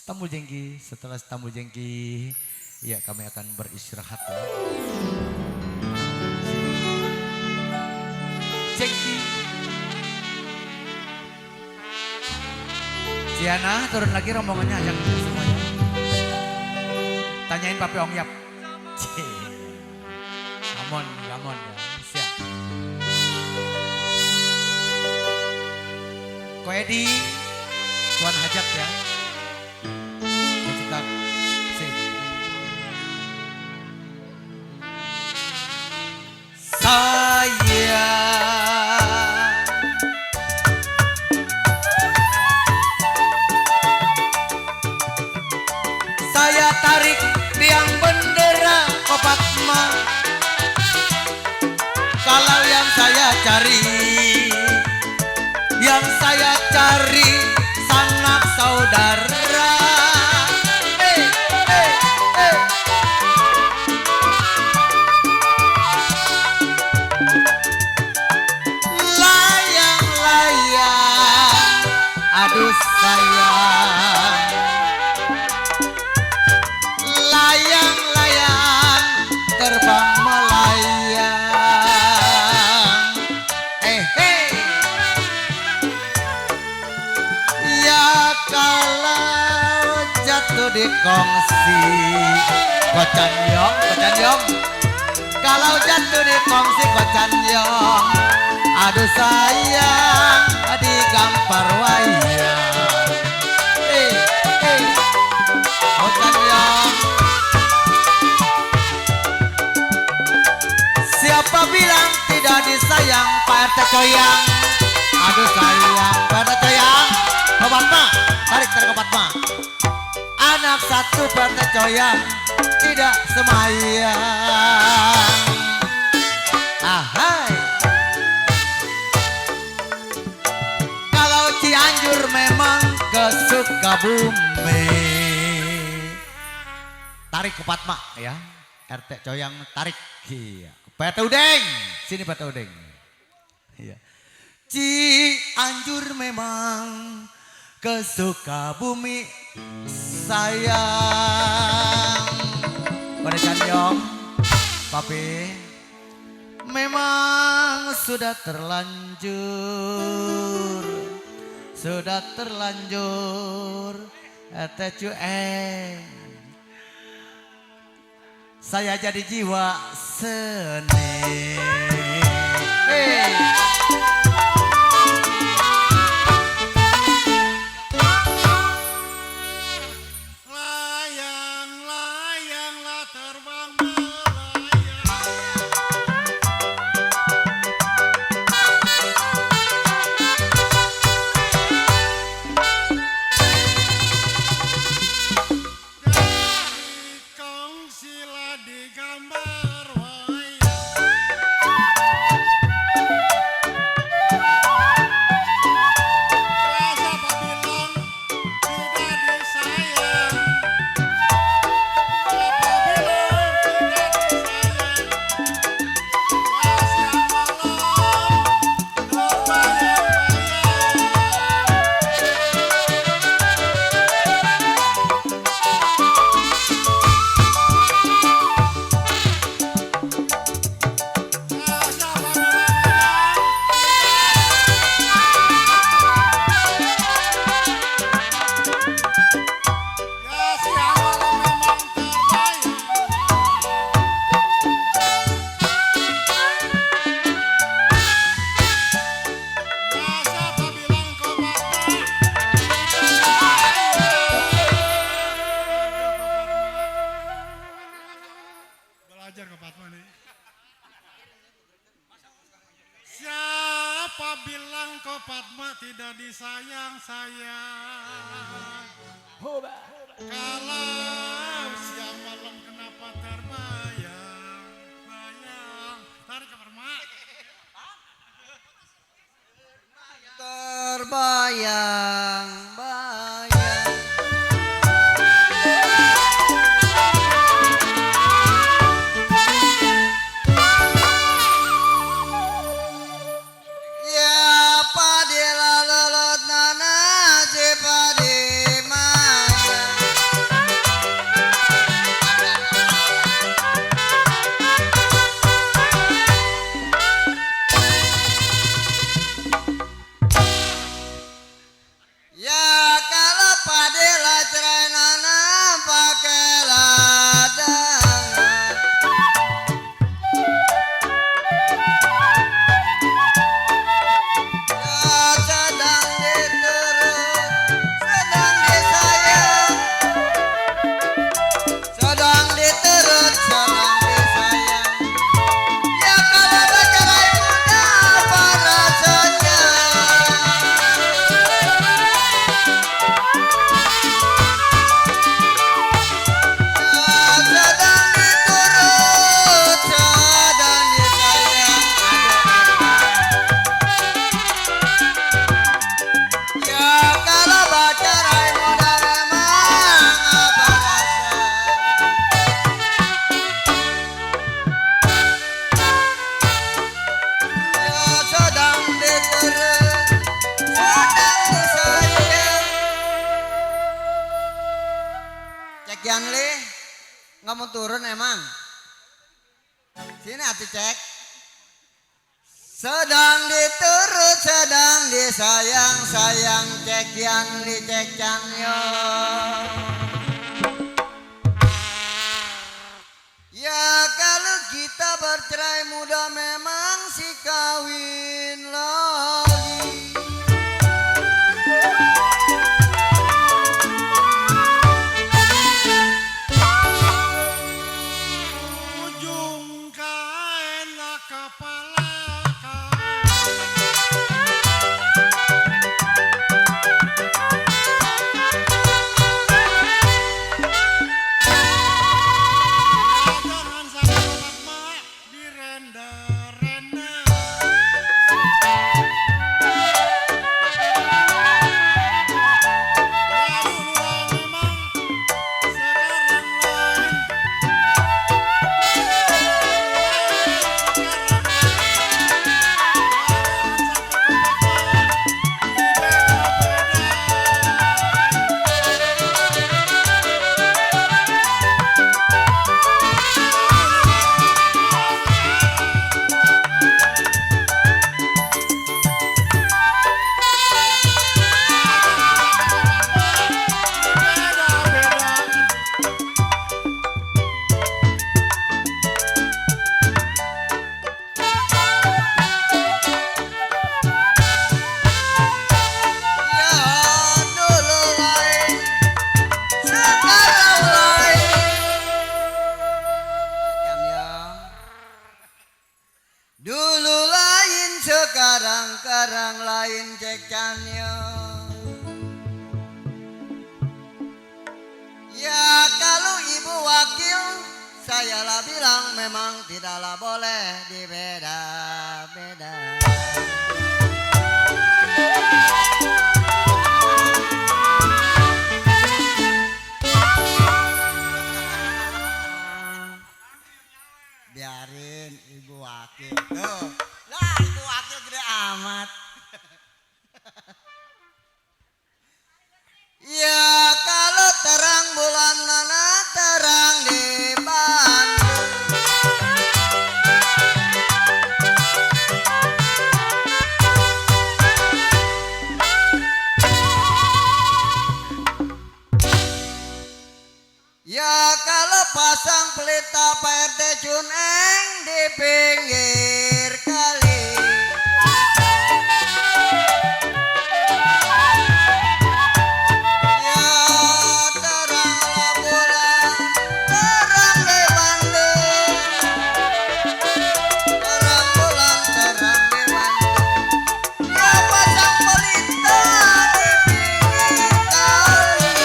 tamu jengki. Setelah tamu jengki, ya kami akan beristirahat. Jengki. Ciana turun lagi rombongannya ajak semuanya. Tanyain Papi Ong Yap. Gamon ya. Siap. Ko Edi, Tuan Hajat ya. Kita sing. Saya tarik tiang bendera Kopatma. Kalau yang saya cari sanak saudara. Layang-layang, aduh sayang. Layang-layang terbang melayang. Ya kalau jatuh di kongsi kocan yong. Kalau jatuh di kongsi kocan yong, aduh sayang digampar wayang. Kocan yong. Siapa bilang tidak disayang Pak RT Coyang? Aduh sayang Pak RT Coyang. Kopatma, tarik Kopatma. Anak satu Pak RT Coyang tidak semayang. Ahai. Kalau Cianjur memang ke Sukabumi. Tarik Kopatma ya. RT Coyang tarik. Iya. Pak RT Udeng, sini Pak RT Udeng. Iya. Cianjur memang ke Sukabumi sayang. Pada Canyong, Papi, memang sudah terlanjur, RT Cueng. Saya jadi jiwa seni. Layang-layanglah terbang melayang. Jadi kongsilah digambar wayang. Siapa bilang tidak disayang? Siapa bilang tidak disayang? Ya siang malam memang terbayang. Ya siapa bilang kau belajar ke Fatma nih. Siapa bilang kau Fatma tidak disayang-sayang? Kalau siang malam kenapa terbayang? Tarik ke Fatma. Terbayang-bayang. Ya padi lalut nana si padi maya. Cek Yanli, nggak mau turun emang? Sini atuh cek. Sedang diturut, sedang disayang, sayang cek Yanli, cek Canyo. Ya kalau kita bercerai muda memang si kawin lagi. ujung kain lah kepala kau. Jangan sampai Padma direnda-renda. Ya dulu memang sekarang lain. Ya dulu lain, sekarang lain. Kan ya. Dulu lain, sekarang lain cek Canyo. Ya kalau ibu wakil, saya lah bilang memang tidaklah boleh dibeda-beda. Biarin ibu wakil tuh. Lah ibu wakil gede amat. Ya kalau terang bulan mana terang di Bandung. Ya kalau pasang pelita Pak RT Cuneng di pinggir kali. Ya teranglah bulan, terang di Bandung. Terang bulan, terang di Bandung. Ya pasang pelita di pinggir kali.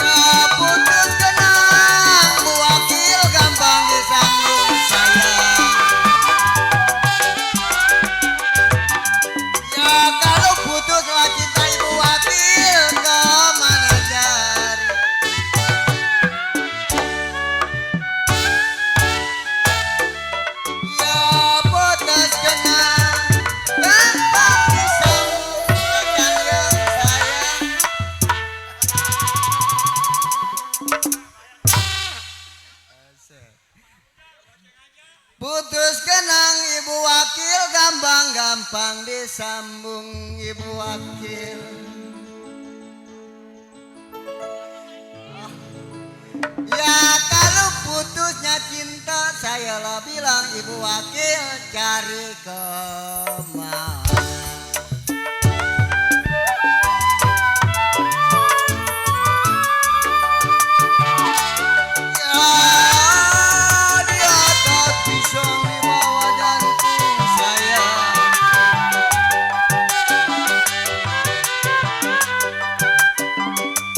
Ya putus kenang, Bu Wakil gampang disambung sayang. Ya kalau putuslah cinta Ibu Wakil, kemana cari? Ya putus kenang, gampang disambung sayang, sayang. Putus kenang Ibu Wakil, gampang-gampang disambung Ibu Wakil. Ya kalau putusnya cinta, saya lah bilang Ibu Wakil cari kemana. Ya di atas pisang di bawah jantung saya.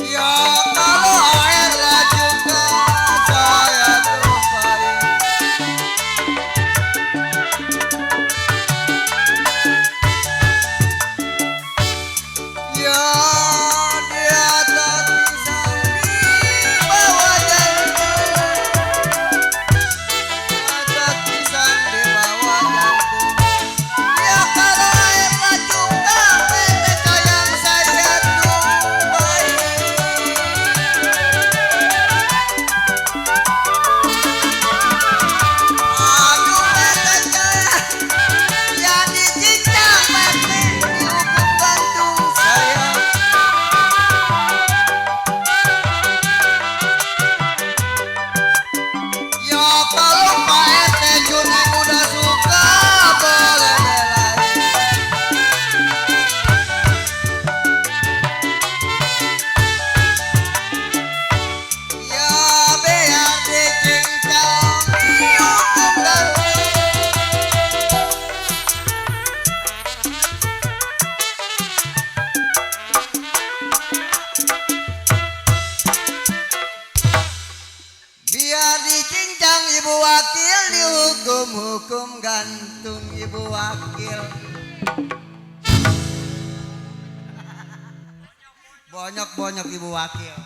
Ya kalau air lah juga saya tumpahin. Ibu Wakil. Bonyok-bonyok Ibu Wakil.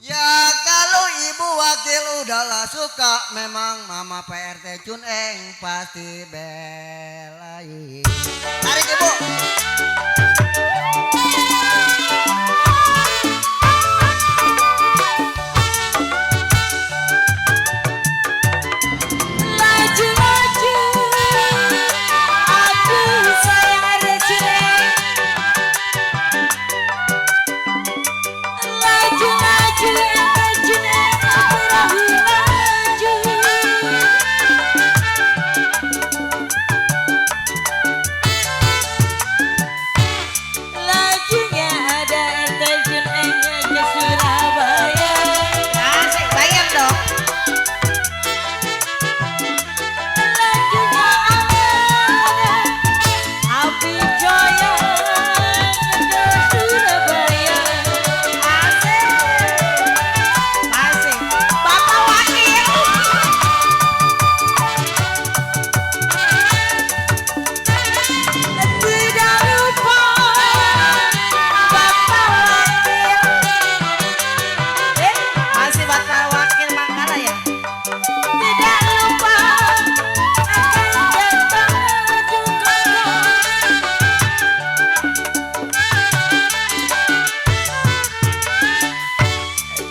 Ya kalau Ibu Wakil udahlah suka, memang Mama PRT Cun Eng pasti belain. Tarik Ibu. Laju-laju, aduh sayang ada cilek. Laju-laju, ada cilek, aku laju. Lajunya ada ente cileknya ke Surabaya. Asik, bayar dong. Lajunya ada Api Jaya ke Surabaya. Asik, asik. Bapak Wakil. Tidak lupa Bapak Wakil. Masih Bapak Wakil Manggarai ya? Tidak lupa akan datang juga.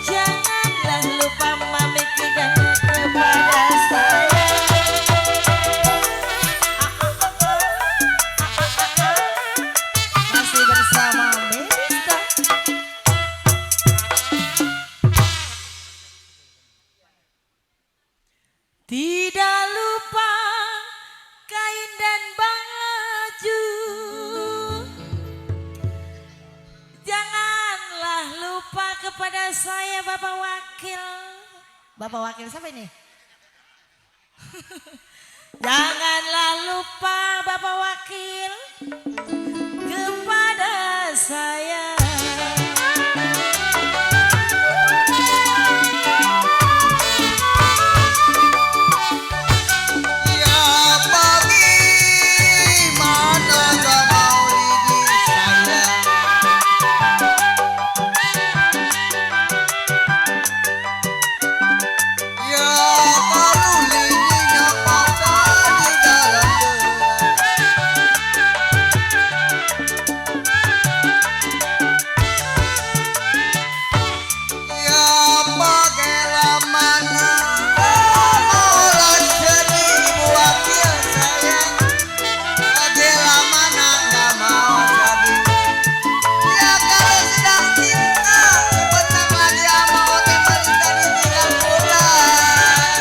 Janganlah lupa memikirkan kepada saya. Masih bersama Mista. Tidak lupa kain dan baju. Janganlah lupa kepada saya Bapak Wakil. Bapak Wakil siapa ini? Janganlah lupa Bapak Wakil kepada saya. Ya bagaimana gak mau ini saya. Ya kalau lidinya patah di dalam gelas. Ya bagaimana maulah sedih Ibu Wakil sayang. Bagaimana gak mau sedih. Ya kalau sedang cinta sebentar lagi ama oke berita ditinggal pulang.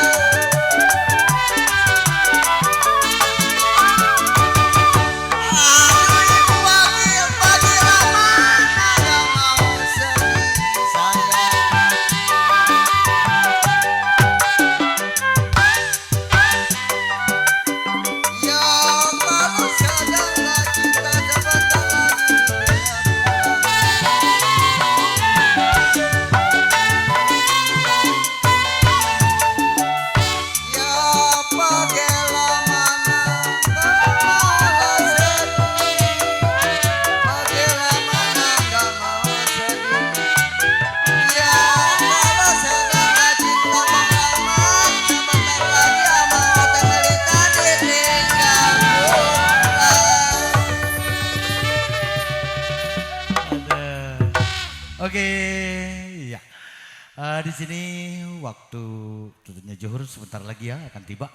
Aduh Ibu Wakil bagaimana gak mau sedih sayang. Ya kalau sedanglah cinta sebentar lagi ya bagaimana maulah sedih. Bagaimana gak mau sedih. Ya kalau sedanglah cinta mengamat sebentar lagi ama otak melita ditinggal pulang. Oke, ya. Di sini waktu tentunya zuhur sebentar lagi ya akan tiba.